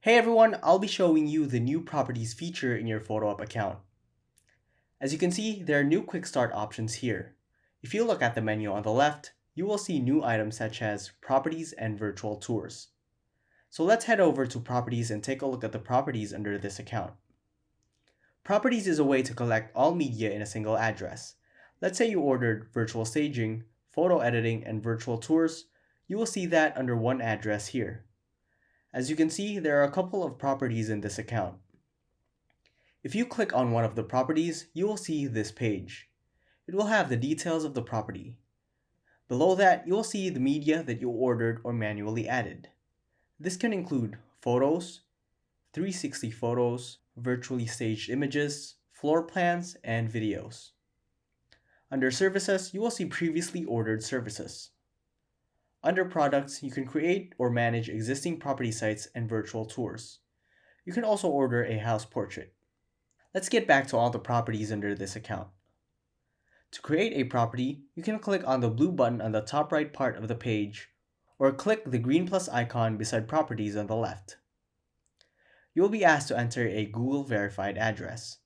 Hey everyone, I'll be showing you the new properties feature in your PhotoUp account. As you can see, there are new quick start options here. If you look at the menu on the left, you will see new items such as properties and virtual tours. So let's head over to properties and take a look at the properties under this account. Properties is a way to collect all media in a single address. Let's say you ordered virtual staging, photo editing, and virtual tours. You will see that under one address here. As you can see, there are a couple of properties in this account. If you click on one of the properties, you will see this page. It will have the details of the property. Below that, you will see the media that you ordered or manually added. This can include photos, 360 photos, virtually staged images, floor plans, and videos. Under Services, you will see previously ordered services. Under Products, you can create or manage existing property sites and virtual tours. You can also order a house portrait. Let's get back to all the properties under this account. To create a property, you can click on the blue button on the top right part of the page, or click the green plus icon beside properties on the left. You will be asked to enter a Google verified address.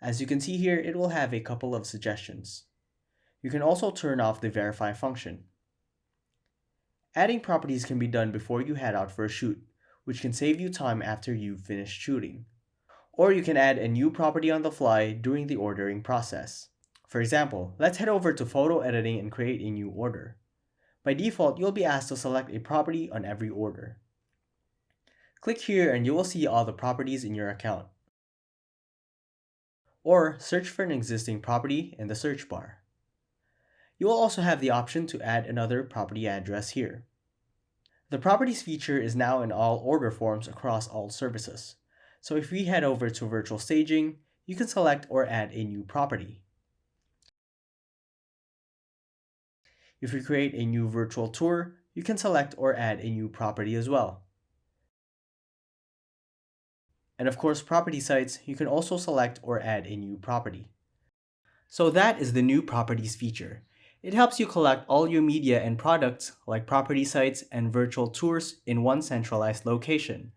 As you can see here, it will have a couple of suggestions. You can also turn off the verify function. Adding properties can be done before you head out for a shoot, which can save you time after you've finished shooting. Or you can add a new property on the fly during the ordering process. For example, let's head over to photo editing and create a new order. By default, you'll be asked to select a property on every order. Click here and you will see all the properties in your account. Or search for an existing property in the search bar. You will also have the option to add another property address here. The properties feature is now in all order forms across all services. So if we head over to virtual staging, you can select or add a new property. If you create a new virtual tour, you can select or add a new property as well. And of course, property sites, you can also select or add a new property. So that is the new properties feature. It helps you collect all your media and products like property sites and virtual tours in one centralized location.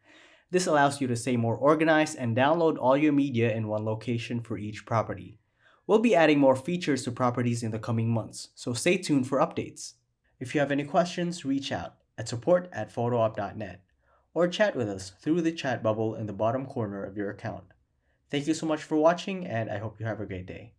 This allows you to stay more organized and download all your media in one location for each property. We'll be adding more features to properties in the coming months, so stay tuned for updates. If you have any questions, reach out at support@photoup.net or chat with us through the chat bubble in the bottom corner of your account. Thank you so much for watching, and I hope you have a great day.